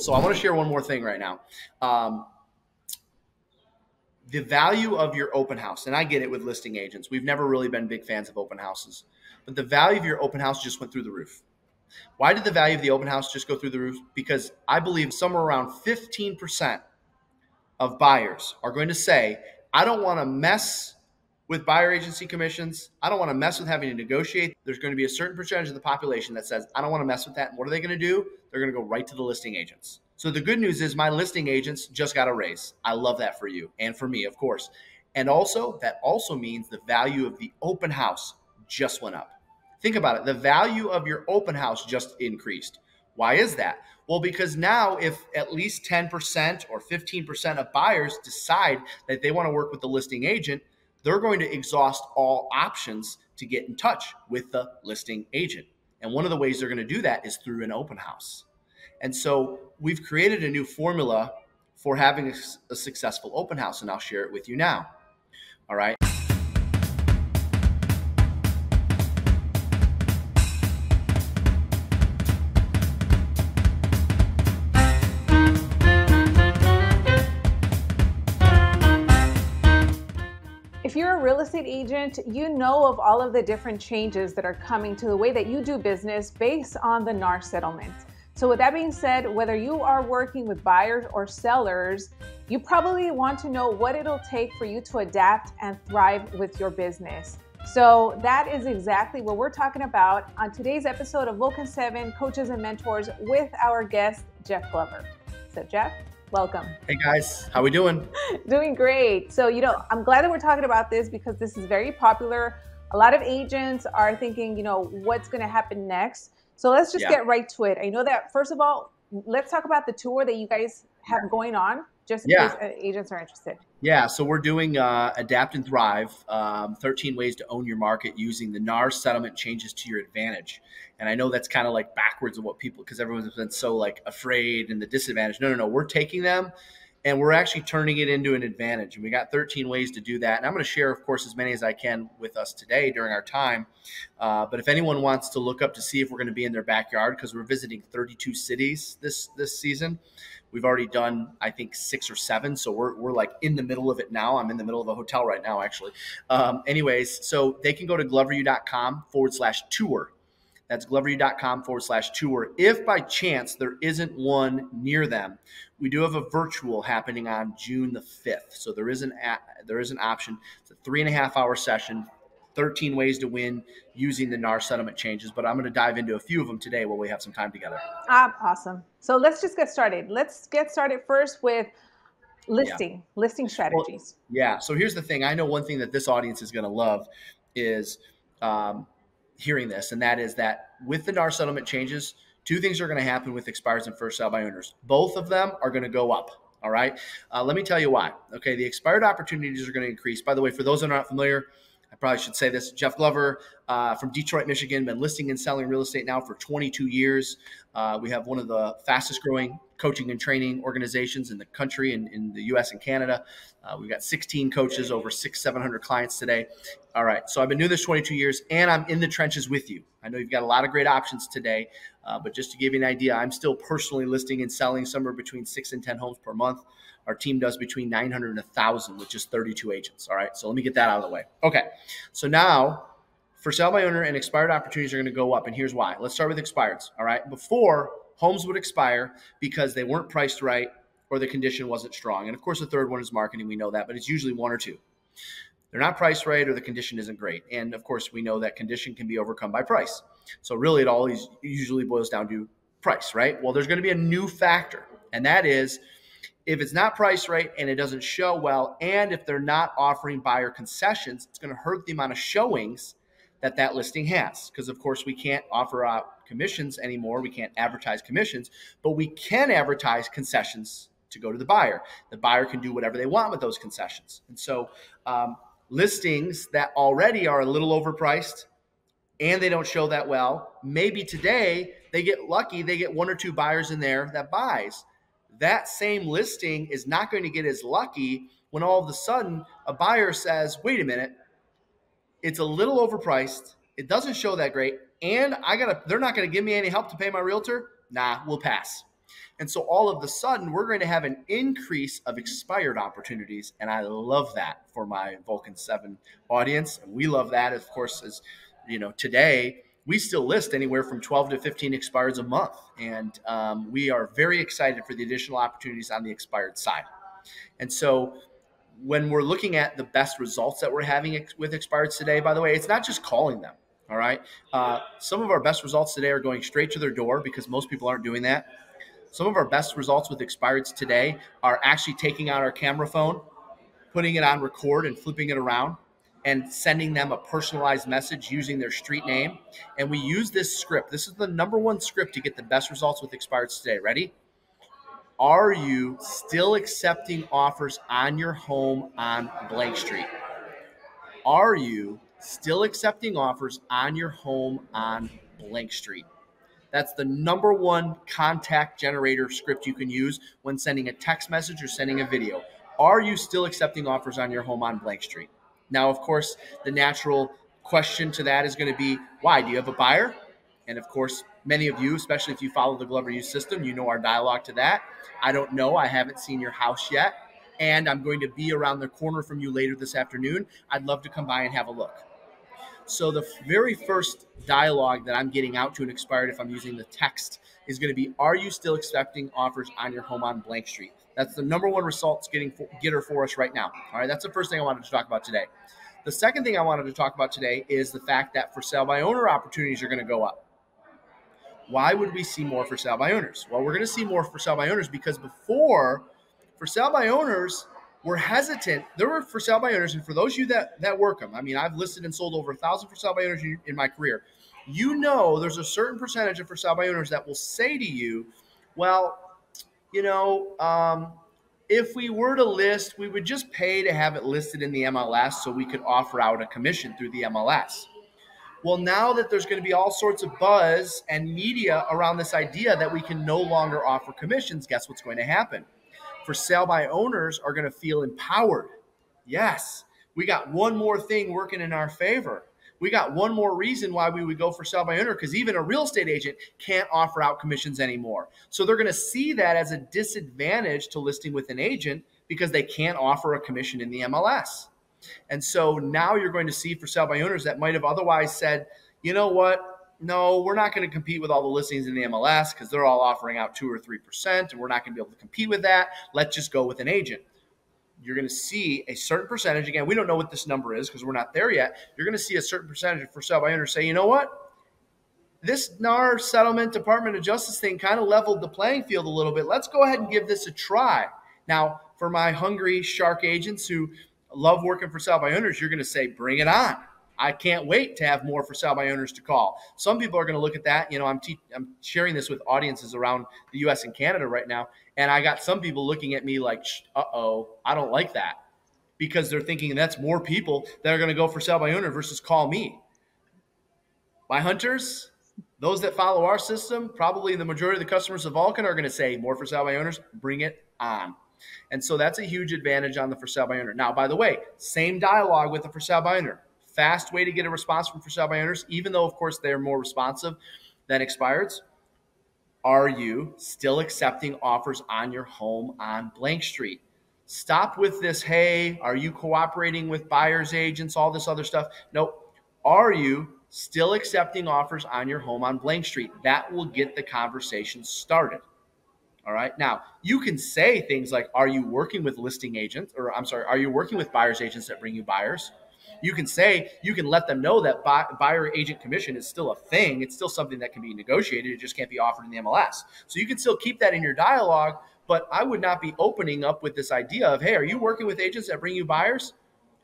So I want to share one more thing right now. The value of your open house, and I get it with listing agents. We've never really been big fans of open houses, but the value of your open house just went through the roof. Why did the value of the open house just go through the roof? Because I believe somewhere around 15% of buyers are going to say, I don't want to mess with buyer agency commissions. I don't want to mess with having to negotiate. There's going to be a certain percentage of the population that says, I don't want to mess with that. And what are they going to do? They're going to go right to the listing agents. So the good news is my listing agents just got a raise. I love that for you and for me, of course. And also, that also means the value of the open house just went up. Think about it. The value of your open house just increased. Why is that? Well, because now if at least 10% or 15% of buyers decide that they want to work with the listing agent, they're going to exhaust all options to get in touch with the listing agent. And one of the ways they're going to do that is through an open house. And so we've created a new formula for having a successful open house, and I'll share it with you now. All right. If you're a real estate agent, you know of all of the different changes that are coming to the way that you do business based on the NAR settlement. So with that being said, whether you are working with buyers or sellers, you probably want to know what it'll take for you to adapt and thrive with your business. So that is exactly what we're talking about on today's episode of Vulcan 7 Coaches and Mentors with our guest, Jeff Glover. So Jeff, welcome. Hey guys, how we doing? Doing great. So, I'm glad that we're talking about this because this is very popular. A lot of agents are thinking, what's going to happen next. So let's just get right to it. I know that, first of all, let's talk about the tour that you guys have going on, just in case agents are interested. Yeah, so we're doing Adapt and Thrive, 13 ways to own your market using the NAR settlement changes to your advantage. And I know that's kind of like backwards of what people, because everyone's been so like afraid and the disadvantage. No. We're taking them and we're actually turning it into an advantage. And we got 13 ways to do that. And I'm going to share, of course, as many as I can with us today during our time. But if anyone wants to look up to see if we're going to be in their backyard, because we're visiting 32 cities this season. We've already done, I think, 6 or 7. So we're like in the middle of it now. I'm in the middle of a hotel right now, actually. Anyways, so they can go to GloverU.com/tour. That's GloverU.com/tour. If by chance there isn't one near them, we do have a virtual happening on June the 5th. So there is an option. It's a 3.5-hour session, 13 ways to win using the NAR settlement changes. But I'm going to dive into a few of them today while we have some time together. Awesome. So let's just get started. Let's get started first with listing strategies. Well, so here's the thing. I know one thing that this audience is going to love is hearing this, and that is that with the NAR settlement changes, 2 things are going to happen with expireds and first sale by owners. Both of them are going to go up. All right. Let me tell you why. Okay. The expired opportunities are going to increase. By the way, for those that are not familiar, I probably should say this. Jeff Glover from Detroit, Michigan, been listing and selling real estate now for 22 years. We have one of the fastest growing coaching and training organizations in the country in the U.S. and Canada. We've got 16 coaches, over 700 clients today. All right. So I've been doing this 22 years and I'm in the trenches with you. I know you've got a lot of great options today, but just to give you an idea, I'm still personally listing and selling somewhere between 6 and 10 homes per month. Our team does between 900 and 1,000 with just 32 agents. All right. So let me get that out of the way. Okay. So now for sale by owner and expired opportunities are going to go up. And here's why. Let's start with expireds. All right. Before, homes would expire because they weren't priced right or the condition wasn't strong. And of course, the third one is marketing. We know that, but it's usually 1 or 2. They're not priced right or the condition isn't great. And of course, we know that condition can be overcome by price. So really it always usually boils down to price, right? Well, there's going to be a new factor, and that is if it's not priced right and it doesn't show well, and if they're not offering buyer concessions, it's going to hurt the amount of showings that listing has. Because of course we can't offer out commissions anymore. We can't advertise commissions, but we can advertise concessions to go to the buyer. The buyer can do whatever they want with those concessions. And so listings that already are a little overpriced and they don't show that well, maybe today they get lucky, they get 1 or 2 buyers in there that buys. That same listing is not going to get as lucky when all of a sudden a buyer says, wait a minute, it's a little overpriced, it doesn't show that great, and they're not going to give me any help to pay my realtor. Nah, we'll pass. And so all of a sudden, we're going to have an increase of expired opportunities. And I love that for my Vulcan 7 audience. And we love that, of course, as you know, today we still list anywhere from 12 to 15 expireds a month. And we are very excited for the additional opportunities on the expired side. And so when we're looking at the best results that we're having with expireds today, by the way, it's not just calling them. All right. Some of our best results today are going straight to their door because most people aren't doing that. Some of our best results with expireds today are actually taking out our camera phone, putting it on record and flipping it around and sending them a personalized message using their street name. And we use this script. This is the #1 script to get the best results with expireds today. Ready? Are you still accepting offers on your home on blank street? Are you still accepting offers on your home on blank street? That's the #1 contact generator script you can use when sending a text message or sending a video. Are you still accepting offers on your home on blank street? Now, of course, the natural question to that is going to be, why? Do you have a buyer? And of course, many of you, especially if you follow the GloverU system, you know our dialogue to that. I don't know. I haven't seen your house yet. And I'm going to be around the corner from you later this afternoon. I'd love to come by and have a look. So the very first dialogue that I'm getting out to an expired, if I'm using the text, is going to be, are you still accepting offers on your home on blank street? That's the #1 results getter for us right now. All right, that's the first thing I wanted to talk about today. The second thing I wanted to talk about today is the fact that for sale by owner opportunities are going to go up. Why would we see more for sale by owners? Well, we're going to see more for sale by owners because before, for sale by owners, we're hesitant. There were for sale by owners, and for those of you that work them, I mean, I've listed and sold over 1,000 for sale by owners in my career. You know, there's a certain percentage of for sale by owners that will say to you, well, you know, if we were to list, we would just pay to have it listed in the MLS so we could offer out a commission through the MLS. Well, now that there's going to be all sorts of buzz and media around this idea that we can no longer offer commissions, guess what's going to happen? For sale by owners are going to feel empowered. Yes, we got one more thing working in our favor. We got one more reason why we would go for sale by owner, because even a real estate agent can't offer out commissions anymore. So they're going to see that as a disadvantage to listing with an agent because they can't offer a commission in the MLS. And so now you're going to see for sale by owners that might have otherwise said, you know what? No, we're not going to compete with all the listings in the MLS because they're all offering out 2 or 3%, and we're not going to be able to compete with that. Let's just go with an agent. You're going to see a certain percentage. Again, we don't know what this number is because we're not there yet. You're going to see a certain percentage for sale by owners say, you know what? This NAR Settlement Department of Justice thing kind of leveled the playing field a little bit. Let's go ahead and give this a try. Now, for my hungry shark agents who love working for sale by owners, you're going to say, bring it on. I can't wait to have more for sale by owners to call. Some people are going to look at that. You know, I'm sharing this with audiences around the U.S. and Canada right now, and I got some people looking at me like, uh-oh, I don't like that, because they're thinking that's more people that are going to go for sale by owner versus call me. My hunters, those that follow our system, probably the majority of the customers of Vulcan are going to say, more for sale by owners, bring it on. And so that's a huge advantage on the for sale by owner. Now, by the way, same dialogue with the for sale by owner. Fast way to get a response from for sale by owners, even though, of course, they're more responsive than expireds. Are you still accepting offers on your home on blank street? Stop with this, hey, are you cooperating with buyer's agents, all this other stuff? Nope. Are you still accepting offers on your home on blank street? That will get the conversation started. All right. Now, you can say things like, are you working with listing agents, or I'm sorry, are you working with buyer's agents that bring you buyers? You can say, you can let them know that buyer agent commission is still a thing. It's still something that can be negotiated. It just can't be offered in the MLS. So you can still keep that in your dialogue, but I would not be opening up with this idea of, hey, are you working with agents that bring you buyers?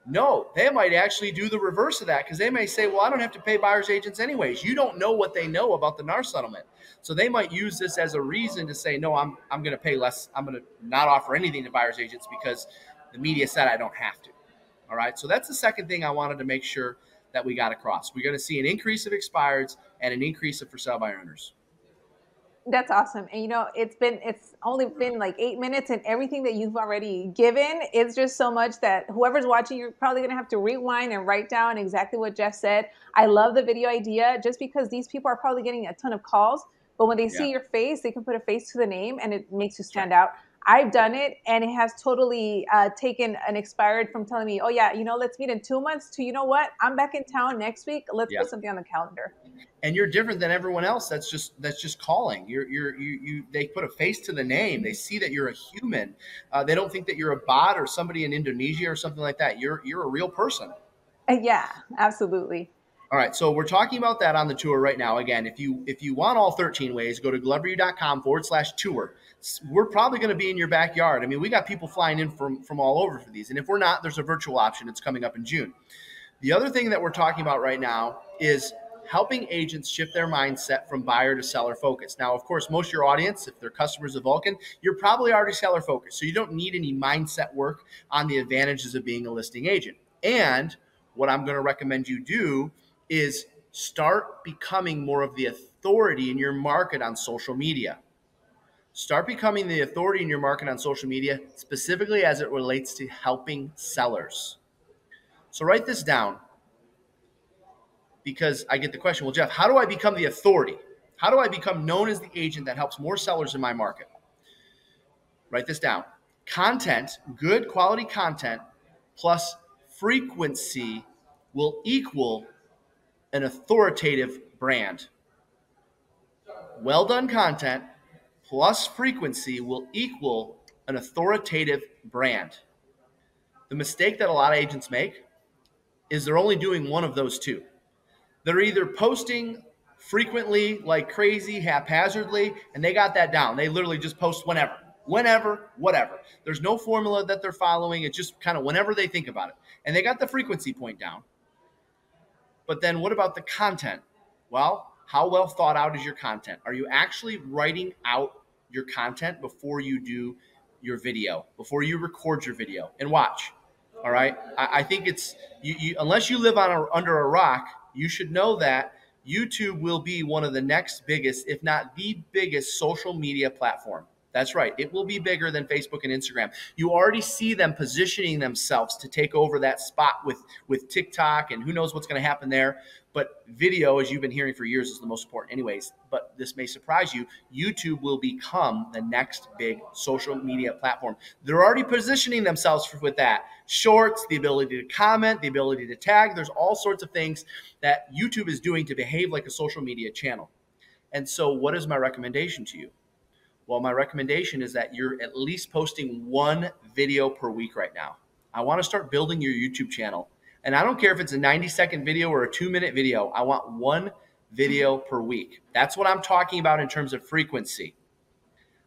No, they might actually do the reverse of that, because they may say, well, I don't have to pay buyer's agents anyways. You don't know what they know about the NAR settlement. So they might use this as a reason to say, no, I'm going to pay less. I'm going to not offer anything to buyer's agents because the media said I don't have to. All right. So that's the second thing I wanted to make sure that we got across. We're going to see an increase of expireds and an increase of for sale by owners. That's awesome. And you know, it's only been like 8 minutes, and everything that you've already given, it's just so much that whoever's watching, you're probably going to have to rewind and write down exactly what Jeff said. I love the video idea just because these people are probably getting a ton of calls. But when they Yeah. see your face, they can put a face to the name and it makes you stand out. I've done it and it has totally taken an expired from telling me, oh, yeah, let's meet in 2 months to, I'm back in town next week. Let's Yeah. put something on the calendar. And you're different than everyone else. That's just calling. They put a face to the name. They see that you're a human. They don't think that you're a bot or somebody in Indonesia or something like that. You're a real person. Yeah, absolutely. All right, so we're talking about that on the tour right now. Again, if you want all 13 ways, go to gloveru.com/tour. We're probably going to be in your backyard. I mean, we got people flying in from all over for these. And if we're not, there's a virtual option. It's coming up in June. The other thing that we're talking about right now is helping agents shift their mindset from buyer to seller focus. Now, of course, most of your audience, if they're customers of Vulcan, you're probably already seller focused. So you don't need any mindset work on the advantages of being a listing agent. And what I'm going to recommend you do is start becoming more of the authority in your market on social media. Start becoming the authority in your market on social media, specifically as it relates to helping sellers. So write this down, because I get the question, well, Jeff, how do I become the authority? How do I become known as the agent that helps more sellers in my market? Write this down. Content, good quality content plus frequency will equal an authoritative brand. Well done content plus frequency will equal an authoritative brand. The mistake that a lot of agents make is they're only doing one of those two. They're either posting frequently like crazy, haphazardly, and they got that down. They literally just post whenever, whatever. There's no formula that they're following. It's just kind of whenever they think about it. And they got the frequency point down. But then what about the content? Well, how well thought out is your content? Are you actually writing out your content before you do your video, before you record your video? And watch. All right. I think it's unless you live under a rock, you should know that YouTube will be one of the next biggest, if not the biggest, social media platform. That's right. It will be bigger than Facebook and Instagram. You already see them positioning themselves to take over that spot with TikTok, and who knows what's going to happen there. But video, as you've been hearing for years, is the most important anyways. But this may surprise you. YouTube will become the next big social media platform. They're already positioning themselves with that. Shorts, the ability to comment, the ability to tag. There's all sorts of things that YouTube is doing to behave like a social media channel. And so what is my recommendation to you? Well, my recommendation is that you're at least posting one video per week right now. I want to start building your YouTube channel. And I don't care if it's a 90-second video or a 2-minute video. I want one video per week. That's what I'm talking about in terms of frequency.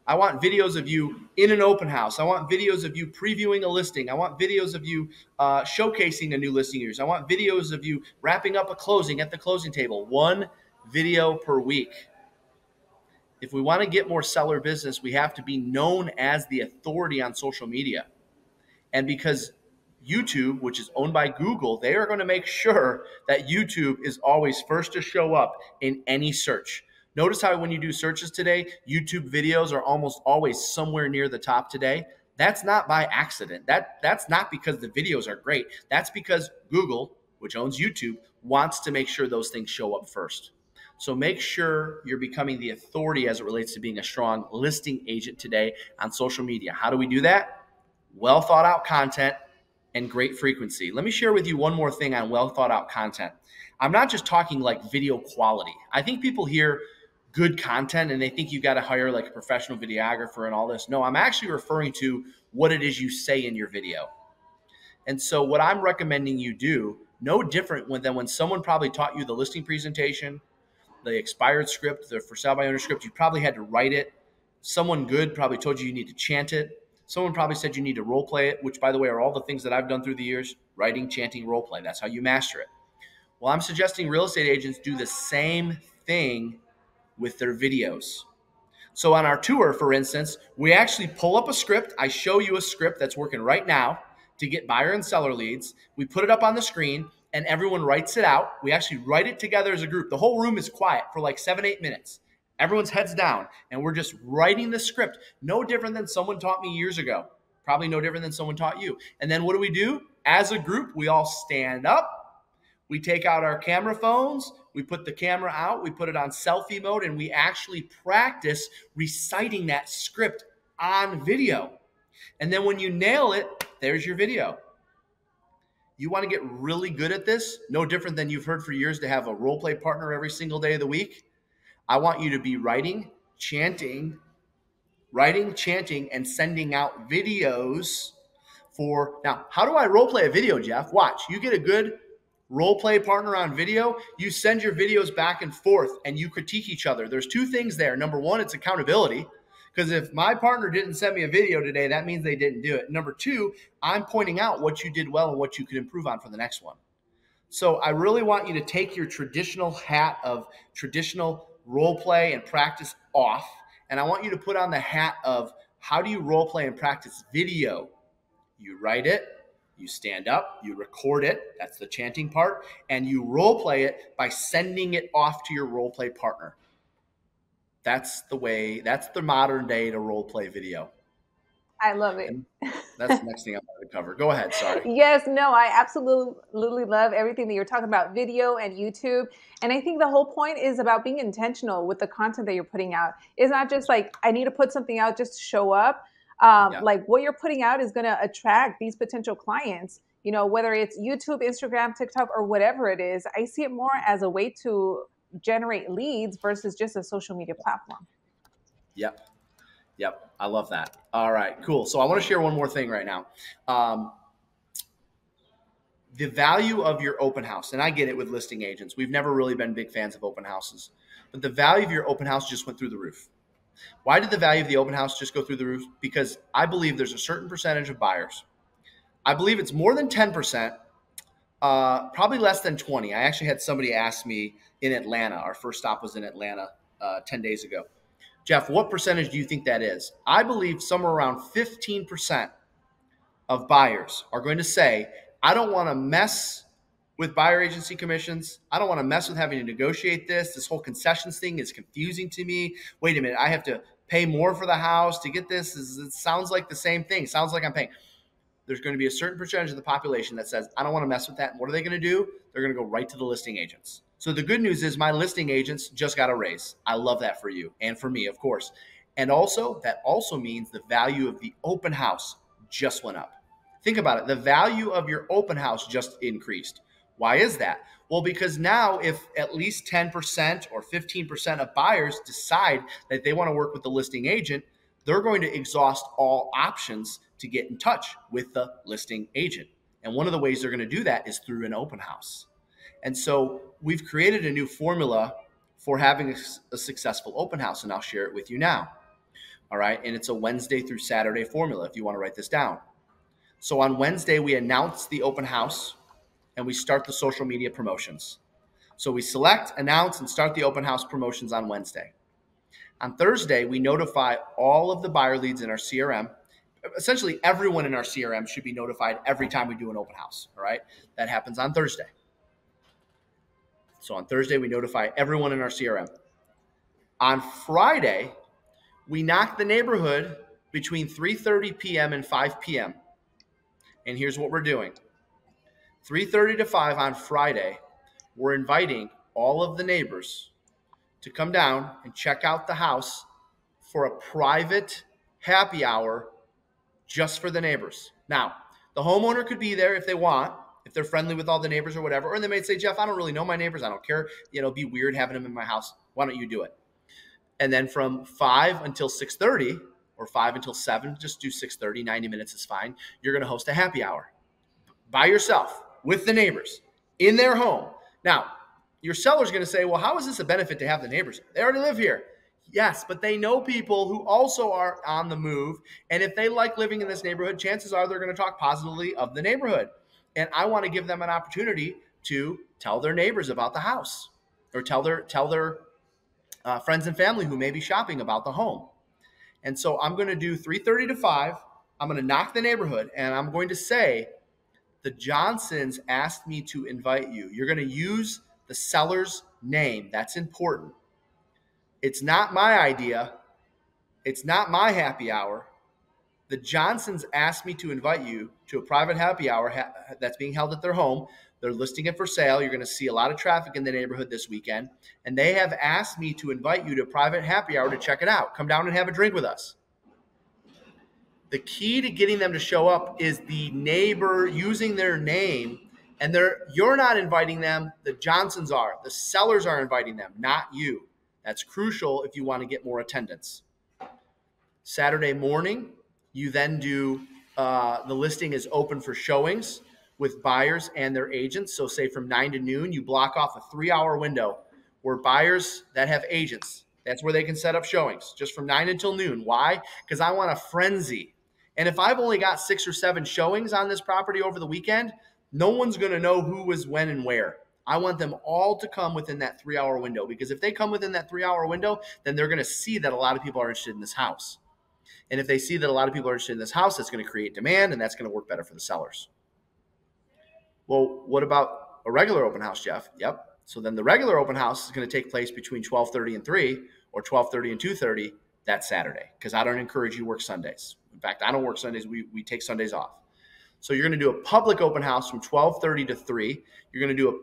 I want videos of you in an open house. I want videos of you previewing a listing. I want videos of you showcasing a new listing of yours. I want videos of you wrapping up a closing at the closing table. One video per week. If we want to get more seller business, we have to be known as the authority on social media. And because YouTube, which is owned by Google, they are going to make sure that YouTube is always first to show up in any search. Notice how when you do searches today, YouTube videos are almost always somewhere near the top today. That's not by accident. That's not because the videos are great. That's because Google, which owns YouTube, wants to make sure those things show up first. So make sure you're becoming the authority as it relates to being a strong listing agent today on social media. How do we do that? Well thought out content and great frequency. Let me share with you one more thing on well thought out content. I'm not just talking like video quality. I think people hear good content and they think you got to hire like a professional videographer and all this. No, I'm actually referring to what it is you say in your video. And so what I'm recommending you do, no different than when someone probably taught you the listing presentation, the expired script, the for sale by owner script, you probably had to write it. Someone good probably told you need to chant it. Someone probably said you need to role play it, which, by the way, are all the things that I've done through the years: writing, chanting, role play. That's how you master it. Well, I'm suggesting real estate agents do the same thing with their videos. So on our tour, for instance, we actually pull up a script. I show you a script that's working right now to get buyer and seller leads. We put it up on the screen and everyone writes it out. We actually write it together as a group. The whole room is quiet for like 7-8 minutes. Everyone's heads down and we're just writing the script. No different than someone taught me years ago. Probably no different than someone taught you. And then what do? As a group, we all stand up. We take out our camera phones, we put the camera out, we put it on selfie mode, and we actually practice reciting that script on video. And then when you nail it, there's your video. You want to get really good at this, no different than you've heard for years to have a role play partner every single day of the week. I want you to be writing, chanting, and sending out videos for. Now, how do I role play a video, Jeff? Watch. You get a good role play partner on video, you send your videos back and forth and you critique each other. There's two things there. Number one, it's accountability. Because if my partner didn't send me a video today, that means they didn't do it. Number two, I'm pointing out what you did well and what you could improve on for the next one. So I really want you to take your traditional hat of traditional role play and practice off. And I want you to put on the hat of how do you role play and practice video? You write it, you stand up, you record it, that's the chanting part, and you role play it by sending it off to your role play partner. That's the way, that's the modern day to role play video. I love it. And that's the next thing I wanted to cover. Go ahead, sorry. Yes, no, I absolutely love everything that you're talking about, video and YouTube. And I think the whole point is about being intentional with the content that you're putting out. It's not just like, I need to put something out just to show up. Like what you're putting out is going to attract these potential clients, you know, whether it's YouTube, Instagram, TikTok, or whatever it is. I see it more as a way to generate leads versus just a social media platform. Yep. I love that. All right, cool. So I want to share one more thing right now. The value of your open house, and I get it with listing agents. We've never really been big fans of open houses, but the value of your open house just went through the roof. Why did the value of the open house just go through the roof? Because I believe there's a certain percentage of buyers. I believe it's more than 10%, probably less than 20. I actually had somebody ask me in Atlanta. Our first stop was in Atlanta 10 days ago. Jeff, what percentage do you think that is? I believe somewhere around 15% of buyers are going to say, I don't want to mess with buyer agency commissions. I don't want to mess with having to negotiate this. This whole concessions thing is confusing to me. Wait a minute, I have to pay more for the house to get this. It sounds like the same thing. It sounds like I'm paying. There's going to be a certain percentage of the population that says, I don't want to mess with that. And what are they going to do? They're going to go right to the listing agents. So the good news is my listing agents just got a raise. I love that for you and for me, of course. And also, that also means the value of the open house just went up. Think about it. The value of your open house just increased. Why is that? Well, because now if at least 10% or 15% of buyers decide that they want to work with the listing agent, they're going to exhaust all options to get in touch with the listing agent. And one of the ways they're going to do that is through an open house. And so we've created a new formula for having a successful open house, and I'll share it with you now. All right. And it's a Wednesday through Saturday formula if you want to write this down. So on Wednesday, we announce the open house and we start the social media promotions. So we select, announce, and start the open house promotions on Wednesday. On Thursday, we notify all of the buyer leads in our CRM. Essentially, everyone in our CRM should be notified every time we do an open house. All right. That happens on Thursday. So on Thursday, we notify everyone in our CRM. On Friday, we knock the neighborhood between 3:30 p.m. and 5 p.m. And here's what we're doing. 3:30 to 5 on Friday, we're inviting all of the neighbors to come down and check out the house for a private happy hour just for the neighbors. Now, the homeowner could be there if they want, if they're friendly with all the neighbors or whatever, or they may say, Jeff, I don't really know my neighbors. I don't care. It'd be weird having them in my house. Why don't you do it? And then from 5 until 6:30 or 5 until 7, just do 6:30, 90 minutes is fine. You're going to host a happy hour by yourself with the neighbors in their home. Now, your seller's going to say, well, how is this a benefit to have the neighbors? They already live here. Yes, but they know people who also are on the move. And if they like living in this neighborhood, chances are they're going to talk positively of the neighborhood. And I want to give them an opportunity to tell their neighbors about the house or tell their friends and family who may be shopping about the home. And so I'm going to do 3:30 to 5. I'm going to knock the neighborhood and I'm going to say, the Johnsons asked me to invite you. You're going to use the seller's name. That's important. It's not my idea. It's not my happy hour. The Johnsons asked me to invite you to a private happy hour that's being held at their home. They're listing it for sale. You're going to see a lot of traffic in the neighborhood this weekend. And they have asked me to invite you to a private happy hour to check it out. Come down and have a drink with us. The key to getting them to show up is the neighbor using their name, and you're not inviting them. The Johnsons are. The sellers are inviting them, not you. That's crucial if you want to get more attendance. Saturday morning, you then do the listing is open for showings with buyers and their agents. So say from 9 to noon, you block off a 3-hour window where buyers that have agents, that's where they can set up showings just from 9 until noon. Why? Because I want a frenzy. And if I've only got 6 or 7 showings on this property over the weekend, no one's going to know who was when and where. I want them all to come within that 3-hour window, because if they come within that 3-hour window, then they're going to see that a lot of people are interested in this house. And if they see that a lot of people are interested in this house, that's going to create demand, and that's going to work better for the sellers. Well, what about a regular open house, Jeff? Yep. So then the regular open house is going to take place between 12:30 and 3 or 12:30 and 2:30 that Saturday, because I don't encourage you to work Sundays. In fact, I don't work Sundays. We take Sundays off. So you're going to do a public open house from 12:30 to 3. You're going to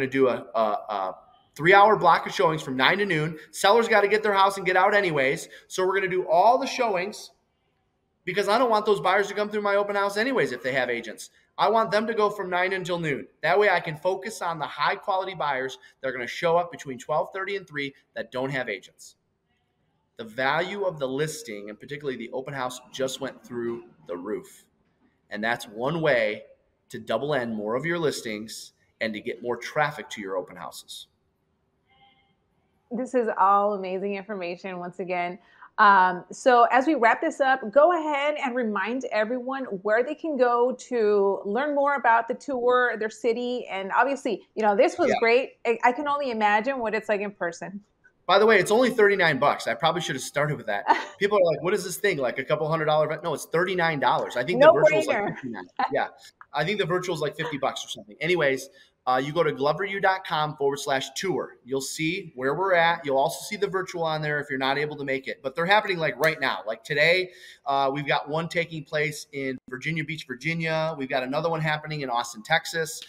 do a 3-hour block of showings from 9 to noon. Sellers got to get their house and get out anyways. So we're going to do all the showings, because I don't want those buyers to come through my open house anyways if they have agents. I want them to go from 9 until noon. That way I can focus on the high quality buyers that are going to show up between 12:30 and 3 that don't have agents. The value of the listing, and particularly the open house, just went through the roof. And that's one way to double end more of your listings and to get more traffic to your open houses. This is all amazing information once again. So as we wrap this up, go ahead and remind everyone where they can go to learn more about the tour, their city. And obviously, this was great. I can only imagine what it's like in person. By the way, it's only $39. I probably should have started with that. People are like, what is this thing? Like a couple $100? No, it's $39. I think the virtual is like $59. Yeah. I think the virtual is like $50 or something. Anyways, you go to GloverU.com/tour. You'll see where we're at. You'll also see the virtual on there if you're not able to make it. But they're happening like right now. Like today, we've got one taking place in Virginia Beach, Virginia. We've got another one happening in Austin, Texas.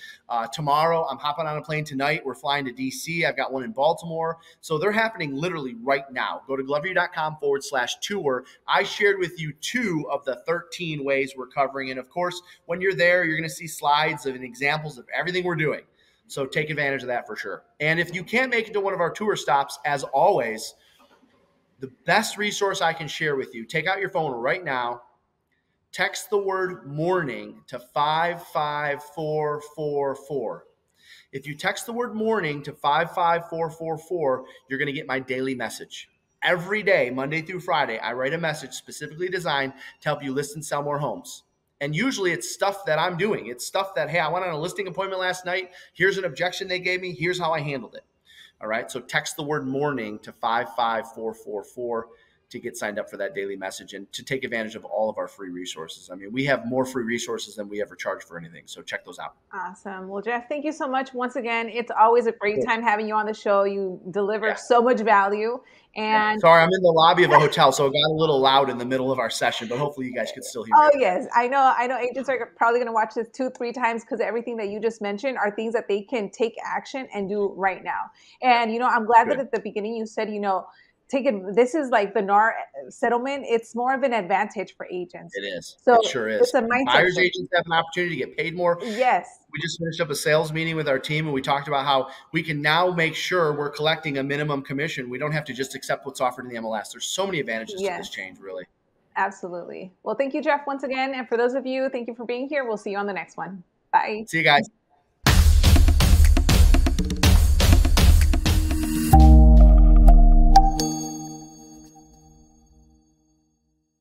Tomorrow, I'm hopping on a plane tonight. We're flying to DC. I've got one in Baltimore. So they're happening literally right now. Go to GloverU.com/tour. I shared with you 2 of the 13 ways we're covering. And of course, when you're there, you're going to see slides and examples of everything we're doing. So take advantage of that for sure. And if you can't make it to one of our tour stops, as always, the best resource I can share with you, take out your phone right now, text the word morning to 55444. If you text the word morning to 55444, you're going to get my daily message. Every day, Monday through Friday, I write a message specifically designed to help you list and sell more homes. And usually it's stuff that I'm doing. It's stuff that, hey, I went on a listing appointment last night. Here's an objection they gave me. Here's how I handled it. All right. So text the word morning to 55444 to get signed up for that daily message and to take advantage of all of our free resources. I mean, we have more free resources than we ever charge for anything. So check those out. Awesome. Well, Jeff, thank you so much. Once again, it's always a great time having you on the show. You deliver so much value. And sorry, I'm in the lobby of a hotel, so it got a little loud in the middle of our session, but hopefully you guys could still hear me. Oh, yes. I know agents are probably going to watch this 2-3 times, because everything that you just mentioned are things that they can take action and do right now. And, I'm glad that at the beginning you said, this is like the NAR settlement. It's more of an advantage for agents. It is. So it sure is. It's a mindset. Buyers agents have an opportunity to get paid more. Yes. We just finished up a sales meeting with our team, and we talked about how we can now make sure we're collecting a minimum commission. We don't have to just accept what's offered in the MLS. There's so many advantages to this change, really. Absolutely. Well, thank you, Jeff, once again. And for those of you, thank you for being here. We'll see you on the next one. Bye. See you guys.